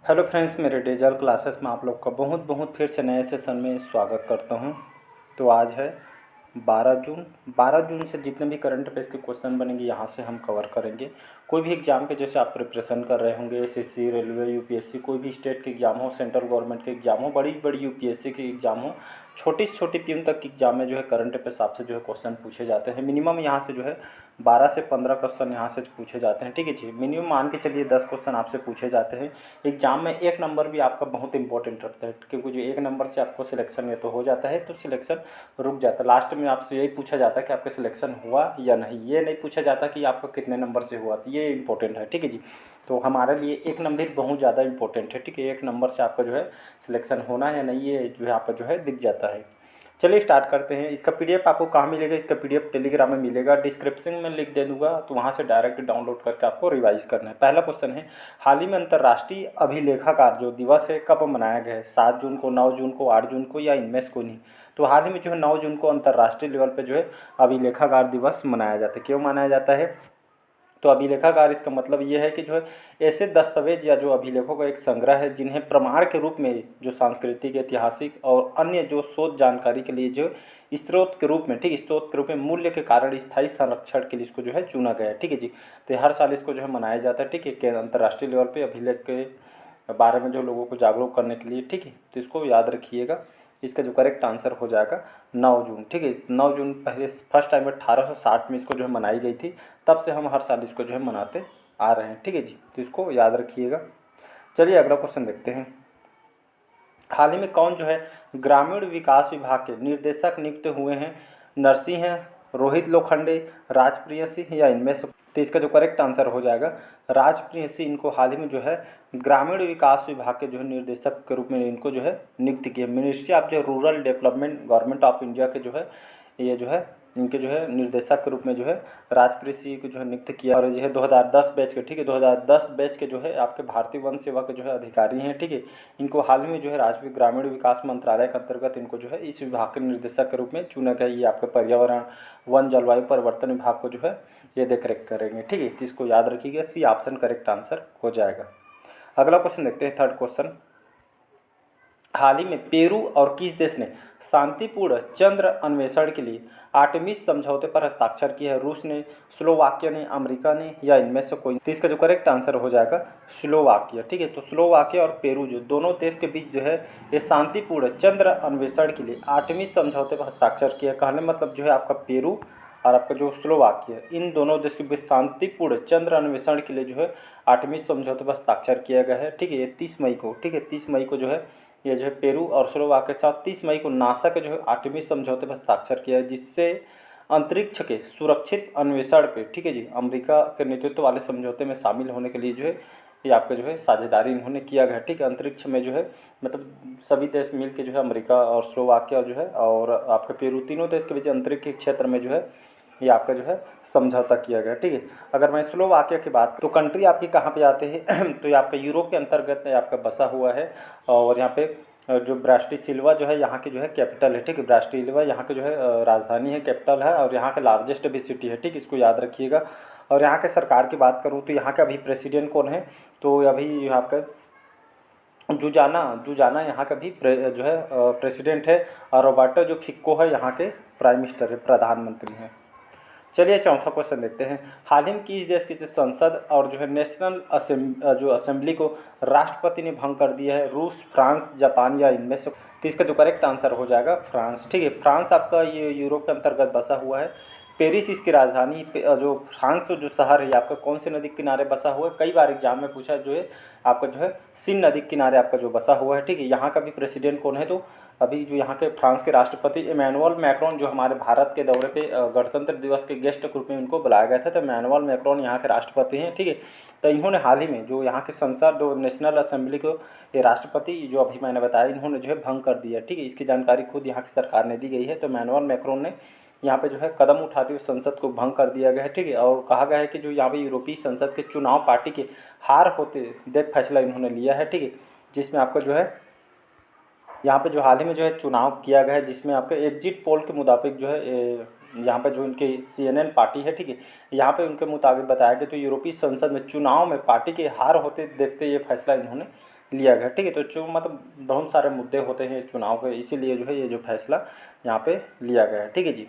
Hello friends, मेरे dazzle classes में आप लोग का बहुत बहुत फिर से नए सेशन में स्वागत करता हूं। तो आज है 12 जून। 12 जून से जितने भी करंट अफेयर्स के क्वेश्चन बनेंगे यहाँ से हम कवर करेंगे। कोई भी एग्जाम के जैसे आप प्रिपरेशन कर रहे होंगे, एसएससी, रेलवे, यूपीएससी, कोई भी स्टेट के एग्जाम हो, सेंट्रल गवर्नमेंट के एग्जाम हो, बड़ी बड़ी यूपीएससी के एग्जाम हो, छोटी से छोटी पीएम तक की एग्जाम में जो है करंट अफेयर्स आपसे जो है क्वेश्चन पूछे जाते हैं। मिनिमम यहाँ से जो है 12 से 15 क्वेश्चन यहाँ से पूछे जाते हैं। ठीक है जी, मिनिमम मान के चलिए 10 क्वेश्चन आपसे पूछे जाते हैं। एग्जाम में एक नंबर भी आपका बहुत इंपॉर्टेंट रखता है, क्योंकि जो एक नंबर से आपको सिलेक्शन या तो हो जाता है तो सिलेक्शन रुक जाता है। लास्ट में आपसे यही पूछा जाता है कि आपका सिलेक्शन हुआ या नहीं, ये नहीं पूछा जाता कि आपका कितने नंबर से हुआ। तो ये इंपॉर्टेंट है। ठीक है जी, तो हमारे लिए एक नंबर बहुत ज़्यादा इंपॉर्टेंट है। ठीक है, एक नंबर से आपका जो है सिलेक्शन होना है या नहीं, ये जो है आपका जो है दिख जाता है। चलिए स्टार्ट करते हैं। इसका पीडीएफ आपको कहाँ मिलेगा? इसका पीडीएफ टेलीग्राम में मिलेगा, डिस्क्रिप्शन में लिंक दे दूंगा, तो वहाँ से डायरेक्ट डाउनलोड करके आपको रिवाइज करना है। पहला क्वेश्चन है, हाल ही में अंतर्राष्ट्रीय अभिलेखाकार जो दिवस है कब मनाया गया है? 7 जून को, 9 जून को, 8 जून को या इनमें से कोई नहीं? तो हाल ही में जो है 9 जून को अंतर्राष्ट्रीय लेवल पर जो है अभिलेखाकार दिवस मनाया जाता है। क्यों मनाया जाता है? तो अभिलेखागार इसका मतलब ये है कि जो है ऐसे दस्तावेज या जो अभिलेखों का एक संग्रह है जिन्हें प्रमाण के रूप में जो सांस्कृतिक, ऐतिहासिक और अन्य जो शोध जानकारी के लिए जो स्रोत के रूप में, ठीक, स्रोत के रूप में मूल्य के कारण स्थायी संरक्षण के लिए इसको जो है चुना गया है। ठीक है जी, तो हर साल इसको जो है मनाया जाता है। ठीक है, कि अंतर्राष्ट्रीय लेवल पर अभिलेख के बारे में जो लोगों को जागरूक करने के लिए। ठीक है, तो इसको याद रखिएगा। इसका जो करेक्ट आंसर हो जाएगा 9 जून। ठीक है, 9 जून पहले फर्स्ट टाइम 1860 में इसको जो है मनाई गई थी, तब से हम हर साल इसको जो है मनाते आ रहे हैं। ठीक है जी, तो इसको याद रखिएगा। चलिए अगला क्वेश्चन देखते हैं। हाल ही में कौन जो है ग्रामीण विकास विभाग के निर्देशक नियुक्त हुए हैं? नरसिंह हैं, रोहित लोखंडे, राजप्रिय सिंह या इनमें से? तो इसका जो करेक्ट आंसर हो जाएगा राजप्रिय सिंह। इनको हाल ही में जो है ग्रामीण विकास विभाग के जो है निर्देशक के रूप में इनको जो है नियुक्त किया। मिनिस्ट्री ऑफ जो rural development, government of India के जो है ये जो है इनके जो है निर्देशक के रूप में जो है राजप्रिय सिंह को जो है नियुक्त किया। और जो है 2010 बैच के, ठीक है, 2010 बैच के जो है आपके भारतीय वन सेवा के जो है अधिकारी हैं। ठीक है, इनको हाल ही में जो है राज्य ग्रामीण विकास मंत्रालय के अंतर्गत इनको जो है इस विभाग के निर्देशक के रूप में चुना गया। ये आपके पर्यावरण, वन, जलवायु परिवर्तन विभाग को जो है ये देख रेख करेंगे। ठीक है, तो इसको याद रखिएगा, सी ऑप्शन करेक्ट आंसर हो जाएगा। अगला क्वेश्चन देखते हैं, थर्ड क्वेश्चन। हाल ही में पेरू और किस देश ने शांतिपूर्ण चंद्र अन्वेषण के लिए आर्टेमिस समझौते पर हस्ताक्षर किया है? रूस ने, स्लोवाकिया ने, अमेरिका ने या इनमें से कोई? तो इसका जो करेक्ट आंसर हो जाएगा स्लोवाकिया। ठीक है, तो स्लोवाकिया और पेरू जो दोनों देश के बीच जो है ये शांतिपूर्ण चंद्र अन्वेषण के लिए आर्टेमिस समझौते पर हस्ताक्षर किया। कहने मतलब जो है आपका पेरू और आपका जो स्लोवाकिया, इन दोनों देश के बीच शांतिपूर्ण चंद्र अन्वेषण के लिए जो है आर्टेमिस समझौते पर हस्ताक्षर किया गया है। ठीक है, ये 30 मई को, ठीक है, 30 मई को जो है ये जो है पेरू और स्लोवाकिया के साथ 30 मई को नासा के जो है आर्टेमिस समझौते पर हस्ताक्षर किया है, जिससे अंतरिक्ष के सुरक्षित अन्वेषण पे, ठीक है जी, अमेरिका के नेतृत्व वाले समझौते में शामिल होने के लिए जो है ये आपका जो है साझेदारी इन्होंने किया गया। ठीक है, अंतरिक्ष में जो है मतलब सभी देश मिल के जो है अमेरिका और स्लोवाकिया जो है और आपके पेरू, तीनों देश के बीच अंतरिक्ष के क्षेत्र में जो है ये आपका जो है समझौता किया गया। ठीक है, अगर मैं स्लोवाकिया की बात तो कंट्री आपकी कहाँ पे आते हैं तो ये आपका यूरोप के अंतर्गत आपका बसा हुआ है। और यहाँ पे जो ब्राटिस्लावा जो है यहाँ की जो है कैपिटल है। ठीक है, ब्राटिस्लावा यहाँ के जो है राजधानी है, कैपिटल है, और यहाँ का लार्जेस्ट भी सिटी है। ठीक, इसको याद रखिएगा। और यहाँ के सरकार की बात करूँ तो यहाँ का अभी प्रेसिडेंट कौन है? तो अभी यहाँ का जुजाना यहाँ का भी जो है प्रेसिडेंट है, और रोबर्टो जो फिक्को है यहाँ के प्राइम मिनिस्टर है, प्रधानमंत्री हैं। चलिए चौथा क्वेश्चन देखते हैं। हाल ही में किस देश की संसद और जो है नेशनल जो असेंबली को राष्ट्रपति ने भंग कर दिया है? रूस, फ्रांस, जापान या इनमें से? तो इसका जो करेक्ट आंसर हो जाएगा फ्रांस। ठीक है, फ्रांस आपका ये यूरोप के अंतर्गत बसा हुआ है। पेरिस इसकी राजधानी। जो फ्रांस जो शहर है आपका कौन से नदी के किनारे बसा हुआ है? कई बार एग्जाम में पूछा जो है आपका जो है सीन नदी के किनारे आपका जो बसा हुआ है। ठीक है, यहाँ का भी प्रेसिडेंट कौन है? तो अभी जो यहाँ के फ्रांस के राष्ट्रपति इमैनुअल मैक्रोन, जो हमारे भारत के दौरे पे गणतंत्र दिवस के गेस्ट के रूप में उनको बुलाया गया था, तो इमैनुअल मैक्रोन यहाँ के राष्ट्रपति हैं। ठीक है, तो इन्होंने हाल ही में जो यहाँ के संसद, जो नेशनल असेंबली को ये राष्ट्रपति जो अभी मैंने बताया इन्होंने जो है भंग कर दिया। ठीक है, इसकी जानकारी खुद यहाँ की सरकार ने दी गई है। तो इमैनुअल मैक्रोन ने यहाँ पे जो है कदम उठाते हुए संसद को भंग कर दिया गया है। ठीक है, और कहा गया है कि जो यहाँ पे यूरोपीय संसद के चुनाव पार्टी के हार होते देख फैसला इन्होंने लिया है। ठीक है, जिसमें आपका जो है यहाँ पे जो हाल ही में जो है चुनाव किया गया है, जिसमें आपके एग्जिट पोल के मुताबिक जो है यहाँ पे जो इनकी CNN पार्टी है, ठीक है, यहाँ पे उनके मुताबिक बताया गया तो यूरोपीय संसद में चुनाव में पार्टी के हार होते देखते ये फैसला इन्होंने लिया गया। ठीक है, तो जो मतलब बहुत सारे मुद्दे होते हैं चुनाव के, इसीलिए जो है ये जो फैसला यहाँ पे लिया गया है। ठीक है जी।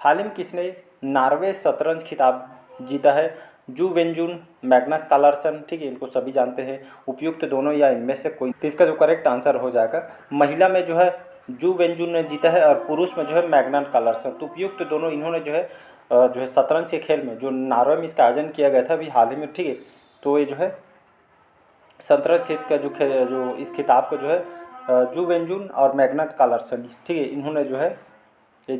हाल ही में किसने नॉर्वे शतरंज खिताब जीता है? जू वेंजुन, मैग्नस कार्लसन। ठीक है, इनको सभी जानते हैं। उपयुक्त दोनों या इनमें से कोई? तो इसका जो करेक्ट आंसर हो जाएगा, महिला में जो है जू वेंजुन ने जीता है और पुरुष में जो है मैग्नस कार्लसन। तो उपयुक्त दोनों इन्होंने जो है शतरंज के खेल में जो नॉर्वे में इसका आयोजन किया गया था अभी हाल ही में। ठीक है, तो ये जो है शतरंज खेल का जो इस खिताब को जो है जू वेंजुन और मैग्नस कार्लसन, ठीक है, इन्होंने जो है ये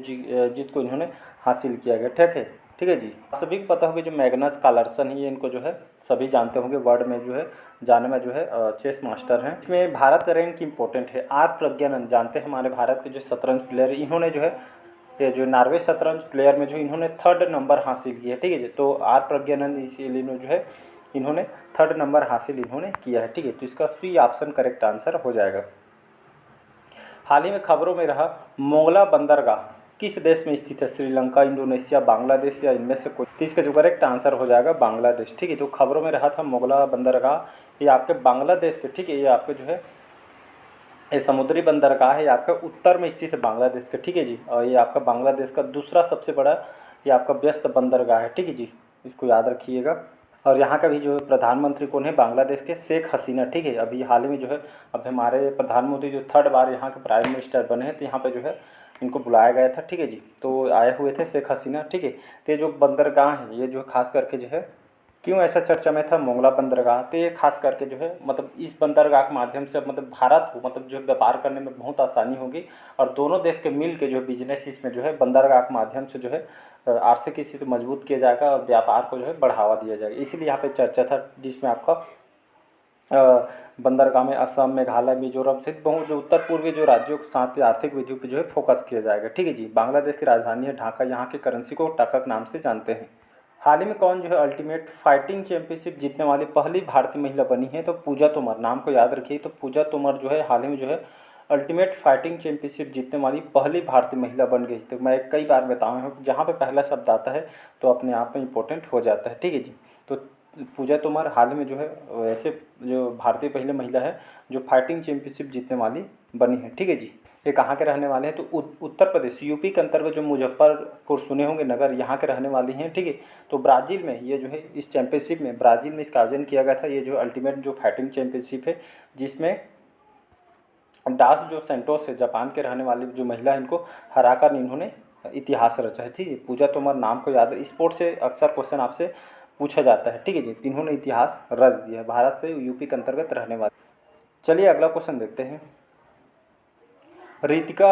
जीत को इन्होंने हासिल किया गया। ठीक है, ठीक है जी। आप सभी को पता होगा जो मैग्नस कार्लसन है, ये इनको जो है सभी जानते होंगे, वर्ल्ड में जो है जाने में जो है चेस मास्टर हैं। इसमें भारत का रैंक इंपॉर्टेंट है। आर प्रज्ञानंद जानते हैं हमारे भारत के जो शतरंज प्लेयर, इन्होंने जो है ये जो नॉर्वे शतरंज प्लेयर में जो इन्होंने 3rd नंबर हासिल किया है। ठीक है जी, तो आर प्रज्ञानंद इसीलिए जो है इन्होंने 3rd नंबर हासिल इन्होंने किया है। ठीक है, तो इसका सी ऑप्शन करेक्ट आंसर हो जाएगा। हाल ही में खबरों में रहा मोंगला बंदरगाह किस देश में स्थित है? श्रीलंका, इंडोनेशिया, बांग्लादेश या इनमें से कोई? तो इसका जो करेक्ट आंसर हो जाएगा बांग्लादेश। ठीक है, तो खबरों में रहा था मोंगला बंदरगाह, ये आपके बांग्लादेश के, ठीक है, ये आपके जो है ये समुद्री बंदरगाह है, ये आपका उत्तर में स्थित है बांग्लादेश के। ठीक है जी, और ये आपका बांग्लादेश का दूसरा सबसे बड़ा ये आपका व्यस्त बंदरगाह है। ठीक है जी, इसको याद रखिएगा। और यहाँ का भी जो है प्रधानमंत्री कौन है? बांग्लादेश के शेख हसीना। ठीक है, अभी हाल ही में जो है अब हमारे प्रधानमंत्री जो 3rd बार यहाँ के प्राइम मिनिस्टर बने हैं, तो यहाँ पे जो है इनको बुलाया गया था। ठीक है जी, तो आए हुए थे शेख हसीना। ठीक है, तो ये जो बंदरगाह है ये जो खास करके जो है क्यों ऐसा चर्चा में था मोंगला बंदरगाह? तो ये खास करके जो है मतलब इस बंदरगाह के माध्यम से मतलब भारत को मतलब जो व्यापार करने में बहुत आसानी होगी और दोनों देश के मिल के जो है बिजनेस इसमें जो है बंदरगाह के माध्यम से जो है आर्थिक स्थिति मजबूत किया जाएगा और व्यापार को जो है बढ़ावा दिया जाएगा। इसीलिए यहाँ पे चर्चा था, जिसमें आपका बंदरगाह में असम, मेघालय, मिजोरम सहित बहुत जो उत्तर पूर्वी जो राज्यों के साथ आर्थिक विधियों पर जो है फोकस किया जाएगा। ठीक है जी। बांग्लादेश की राजधानी है ढाका, यहाँ की करेंसी को टकक नाम से जानते हैं। हाल ही में कौन जो है अल्टीमेट फाइटिंग चैंपियनशिप जीतने वाली पहली भारतीय महिला बनी है? तो पूजा तोमर, नाम को याद रखिए। तो पूजा तोमर जो है हाल ही में जो है अल्टीमेट फाइटिंग चैंपियनशिप जीतने वाली पहली भारतीय महिला बन गई। तो मैं कई बार बताया हूँ जहाँ पे पहला शब्द आता है तो अपने आप में इम्पोर्टेंट हो जाता है। ठीक है जी, तो पूजा तोमर हाल ही में जो है वैसे जो भारतीय पहली महिला है जो फाइटिंग चैंपियनशिप जीतने वाली बनी है। ठीक है जी। ये कहाँ के रहने वाले हैं? तो उत्तर प्रदेश, यूपी के अंतर्गत जो मुजफ्फरपुर सुने होंगे नगर, यहाँ के रहने वाली हैं। ठीक है, तो ब्राज़ील में ये जो है इस चैंपियनशिप में ब्राज़ील में इसका आयोजन किया गया था। ये जो अल्टीमेट जो फाइटिंग चैंपियनशिप है जिसमें डास जो सेंटोस है जापान के रहने वाली जो महिला है, इनको हराकर इन्होंने इतिहास रचा है। ठीक है, पूजा तोमर नाम को याद, स्पोर्ट्स से अक्सर क्वेश्चन आपसे पूछा जाता है। ठीक है जी, इन्होंने इतिहास रच दिया है, भारत से यूपी के अंतर्गत रहने वाले। चलिए अगला क्वेश्चन देखते हैं। रितिका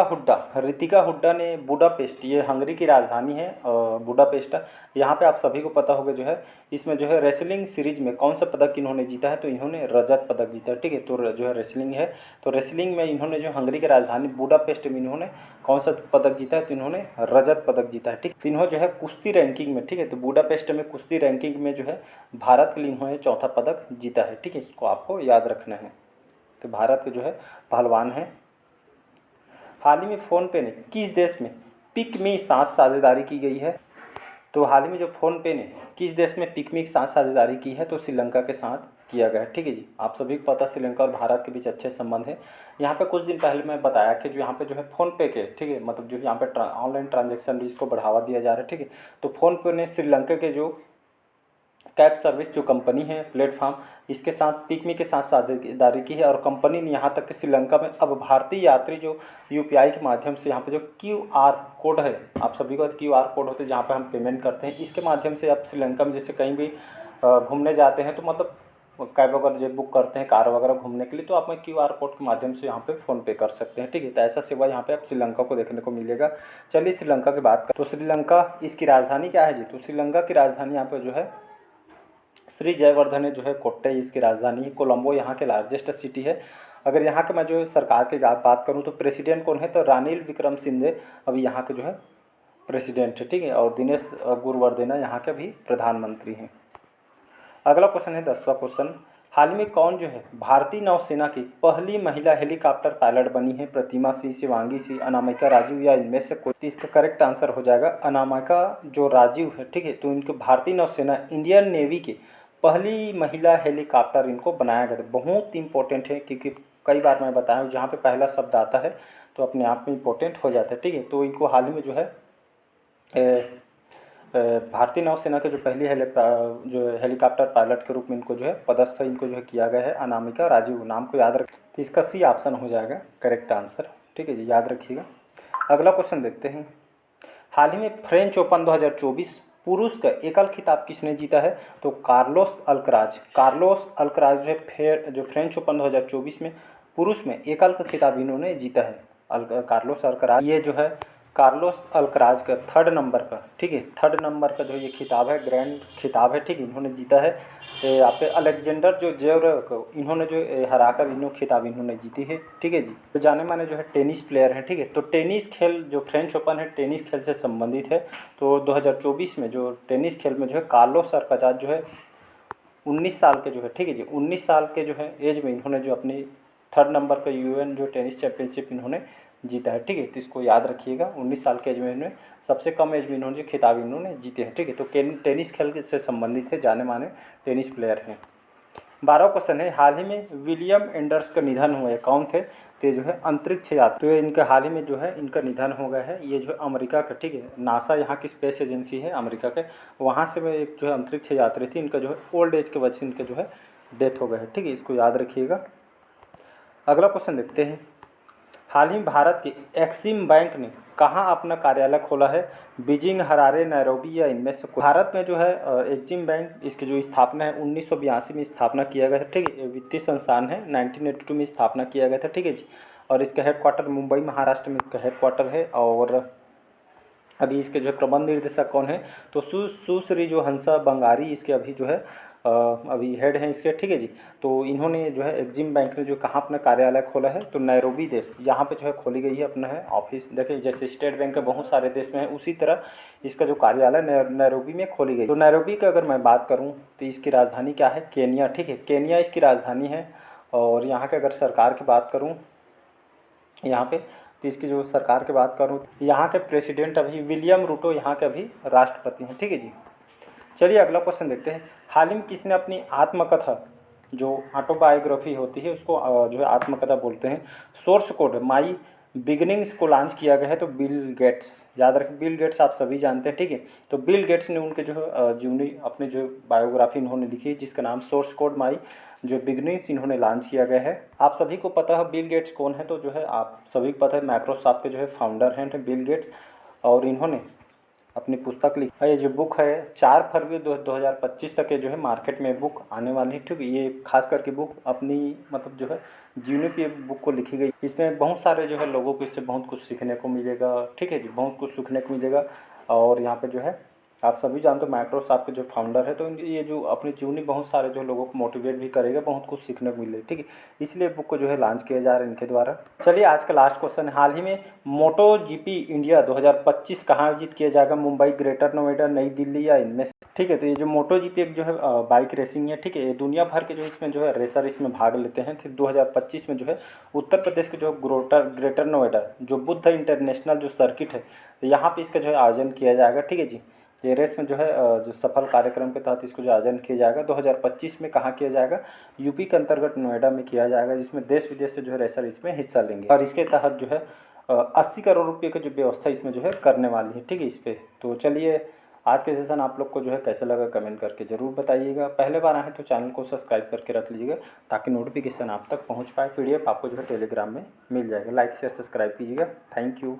हुड्डा ने बुडापेस्ट, ये हंगरी की राजधानी है बुडापेस्ट, यहाँ पे आप सभी को पता होगा जो है इसमें जो है रेसलिंग सीरीज में कौन सा पदक इन्होंने जीता है? तो इन्होंने रजत पदक जीता है। ठीक है, तो जो है रेसलिंग है, तो रेसलिंग में इन्होंने जो हंगरी की राजधानी बुडापेस्ट में इन्होंने कौन सा पदक जीता है? तो इन्होंने रजत पदक जीता है। ठीक, तो इन्होंने जो है कुश्ती रैंकिंग में, ठीक है, तो बुडापेस्ट में कुश्ती रैंकिंग में जो है भारत के लिए इन्होंने 4था पदक जीता है। ठीक है, इसको आपको याद रखना है। तो भारत के जो है पहलवान हैं। हाल ही में फ़ोनपे ने किस देश में पिक मी साथ साझेदारी की गई है? तो हाल ही में जो फ़ोनपे ने किस देश में पिक मी के साथ साझेदारी की है? तो श्रीलंका के साथ किया गया है। ठीक है जी, आप सभी को पता श्रीलंका और भारत के बीच अच्छे संबंध हैं। यहाँ पे कुछ दिन पहले मैं बताया कि जो यहाँ पे जो है फ़ोनपे के, ठीक है, मतलब जो यहाँ पे ऑनलाइन ट्रांजेक्शन इसको बढ़ावा दिया जा रहा है। ठीक है, तो फ़ोनपे ने श्रीलंका के जो कैब सर्विस जो कंपनी है प्लेटफॉर्म, इसके साथ पिकमी के साथ साझेदारी की है और कंपनी ने यहाँ तक कि श्रीलंका में अब भारतीय यात्री जो यूपीआई के माध्यम से यहाँ पे जो क्यूआर कोड है, आप सभी को क्यूआर कोड होते हैं जहाँ पे हम पेमेंट करते हैं, इसके माध्यम से आप श्रीलंका में जैसे कहीं भी घूमने जाते हैं तो मतलब कैब वगैरह जो बुक करते हैं कार वगैरह घूमने के लिए, तो आप क्यूआर कोड के माध्यम से यहाँ पे फ़ोनपे कर सकते हैं। ठीक है, तो ऐसा सेवा यहाँ पे आप श्रीलंका को देखने को मिलेगा। चलिए श्रीलंका की बात करें तो श्रीलंका, इसकी राजधानी क्या है जी? तो श्रीलंका की राजधानी यहाँ पर जो है श्री जयवर्धने जो है कोट्टे इसकी राजधानी है। कोलंबो यहाँ के लार्जेस्ट सिटी है। अगर यहाँ के मैं जो सरकार की बात करूँ तो प्रेसिडेंट कौन है? तो रानिल विक्रमसिंघे अभी यहाँ के जो है प्रेसिडेंट है। ठीक है, और दिनेश गुरुवर्देना यहाँ के भी प्रधानमंत्री हैं। अगला क्वेश्चन है 10वां क्वेश्चन। हाल में कौन जो है भारतीय नौसेना की पहली महिला हेलीकॉप्टर पायलट बनी है? प्रतिमा सिंह, शिवांगी सिंह, अनामिका राजू या इनमें से कोई? तो इसका करेक्ट आंसर हो जाएगा अनामिका जो राजू है। ठीक है, तो इनको भारतीय नौसेना इंडियन नेवी के पहली महिला हेलीकॉप्टर इनको बनाया गया था। बहुत इंपॉर्टेंट है क्योंकि कई बार मैं बताया हूँ जहाँ पे पहला शब्द आता है तो अपने आप में इम्पोर्टेंट हो जाता है, ठीक है। तो इनको हाल ही में जो है भारतीय नौसेना के जो पहली जो हेलीकॉप्टर पायलट के रूप में इनको जो है पदस्थ इनको जो है किया गया है। अनामिका राजीव नाम को याद रख, तो इसका सी ऑप्शन हो जाएगा करेक्ट आंसर, ठीक है जी, याद रखिएगा। अगला क्वेश्चन देखते हैं। हाल ही में फ्रेंच ओपन 2024 पुरुष का एकल खिताब किसने जीता है? तो कार्लोस अल्कराज। कार्लोस अल्कराज जो है जो फ्रेंच ओपन 2024 में पुरुष में एकल का खिताब इन्होंने जीता है। कार्लोस अल्कराज, ये जो है कार्लोस अल्कराज का 3rd नंबर का, ठीक है, 3rd नंबर का जो ये खिताब है, ग्रैंड खिताब है, ठीक है, इन्होंने जीता है। यहाँ पे अलेक्जेंडर जो जेवरेव को इन्होंने जो हराकर इन्हों खिताब इन्होंने जीती है, ठीक है जी। तो जाने माने जो है टेनिस प्लेयर हैं, ठीक है। तो टेनिस खेल जो फ्रेंच ओपन है टेनिस खेल से संबंधित है। तो 2024 में जो टेनिस खेल में जो है कार्लोस अल्कराज जो है 19 साल के जो है, ठीक है जी, 19 साल के जो है एज में इन्होंने जो अपनी 3rd नंबर का यूएन जो टेनिस चैंपियनशिप इन्होंने जीता है, ठीक है। तो इसको याद रखिएगा, 19 साल के एज में इन्होंने सबसे कम एज में इन्होंने जो खिताब इन्होंने जीते हैं, ठीक है। तो टेनिस खेल से संबंधित है, जाने माने टेनिस प्लेयर हैं। 12वां क्वेश्चन है, हाल ही में विलियम एंडर्स का निधन हुआ है, कौन थे? तो जो है अंतरिक्ष यात्री, तो इनका हाल ही में जो है इनका निधन हो गया है। ये जो है अमेरिका का, ठीक है, नासा यहाँ की स्पेस एजेंसी है अमेरिका के, वहाँ से वे एक जो है अंतरिक्ष यात्री थी। इनका जो है ओल्ड एज के वजह से इनका जो है डेथ हो गया है, ठीक है, इसको याद रखिएगा। अगला क्वेश्चन देखते हैं। हाल ही में भारत के एक्सिम बैंक ने कहाँ अपना कार्यालय खोला है? बीजिंग, हरारे, नैरोबी या इनमें से कोई? भारत में जो है एक्सिम बैंक, इसकी जो स्थापना है 1982 में स्थापना किया गया था, ठीक है। वित्तीय संस्थान है, 1982 में स्थापना किया गया था, ठीक है जी। और इसका हेडक्वार्टर मुंबई महाराष्ट्र में इसका हेडक्वार्टर है। और अभी इसके जो है प्रबंध निर्देशक कौन है? तो सुश्री जो हंसा बंगारी इसके अभी जो है अभी हेड हैं इसके, ठीक है जी। तो इन्होंने जो है एक्सिम बैंक ने जो कहाँ अपना कार्यालय खोला है? तो नैरोबी देश, यहाँ पे जो है खोली गई है अपना है ऑफिस। देखिए जैसे स्टेट बैंक के बहुत सारे देश में है, उसी तरह इसका जो कार्यालय नैरोबी में खोली गई। तो नैरोबी की अगर मैं बात करूँ तो इसकी राजधानी क्या है? केनिया, ठीक है, केनिया इसकी राजधानी है। और यहाँ के अगर सरकार की बात करूँ यहाँ पे, तो इसकी जो सरकार की बात करूँ, यहाँ के प्रेसिडेंट अभी विलियम रूटो यहाँ के अभी राष्ट्रपति हैं, ठीक है जी। चलिए अगला क्वेश्चन देखते हैं। हाल ही में किसने अपनी आत्मकथा, जो ऑटोबायोग्राफी होती है उसको जो है आत्मकथा बोलते हैं, सोर्स कोड माई बिगिनिंग्स को लॉन्च किया गया है? तो बिल गेट्स, याद रखें, बिल गेट्स आप सभी जानते हैं, ठीक है। तो बिल गेट्स ने उनके जो जीवनी अपनी जो बायोग्राफी इन्होंने लिखी है जिसका नाम सोर्स कोड माई जो बिगिनिंग्स इन्होंने लॉन्च किया गया है। आप सभी को पता है बिल गेट्स कौन है? तो जो है आप सभी को पता है माइक्रोसॉफ्ट के जो है फाउंडर हैं बिल गेट्स। और इन्होंने अपनी पुस्तक लिखी है, ये जो बुक है 4 फरवरी 2025 तक ये जो है मार्केट में बुक आने वाली है, ठीक है। ये खास करके बुक अपनी मतलब जो है जीवनी पे बुक को लिखी गई। इसमें बहुत सारे जो है लोगों को इससे बहुत कुछ सीखने को मिलेगा, ठीक है जी, बहुत कुछ सीखने को मिलेगा। और यहाँ पे जो है आप सभी जानते हो माइक्रोसॉफ्ट के जो फाउंडर है, तो ये जो अपनी जीवनी बहुत सारे जो लोगों को मोटिवेट भी करेगा, बहुत कुछ सीखने को मिले, ठीक है। इसलिए बुक को जो है लॉन्च किया जा रहा है इनके द्वारा। चलिए आज का लास्ट क्वेश्चन है, हाल ही में मोटो जीपी इंडिया 2025 कहाँ आयोजित किया जाएगा? मुंबई, ग्रेटर नोएडा, नई दिल्ली या इनमें से? ठीक है, तो ये जो मोटो जीपी एक जो है बाइक रेसिंग है, ठीक है, ये दुनिया भर के जो इसमें जो है रेसर इसमें भाग लेते हैं। फिर 2025 में जो है उत्तर प्रदेश के जो ग्रेटर नोएडा जो बुद्ध इंटरनेशनल जो सर्किट है, यहाँ पे इसका जो है आयोजन किया जाएगा, ठीक है जी। ये रेस में जो है जो सफल कार्यक्रम के तहत इसको जो आयोजन किया जाएगा 2025 में कहाँ किया जाएगा? यूपी के अंतर्गत नोएडा में किया जाएगा, जिसमें देश विदेश से जो है रेसर इसमें हिस्सा लेंगे। और इसके तहत जो है 80 करोड़ रुपये की जो व्यवस्था इसमें जो है करने वाली है, ठीक है, इस पर। तो चलिए आज के सेशन आप लोग को जो है कैसा लगा कमेंट करके ज़रूर बताइएगा। पहले बार आए तो चैनल को सब्सक्राइब करके रख लीजिएगा ताकि नोटिफिकेशन आप तक पहुँच पाए। PDF आपको जो है टेलीग्राम में मिल जाएगा। लाइक शेयर सब्सक्राइब कीजिएगा। Thank you.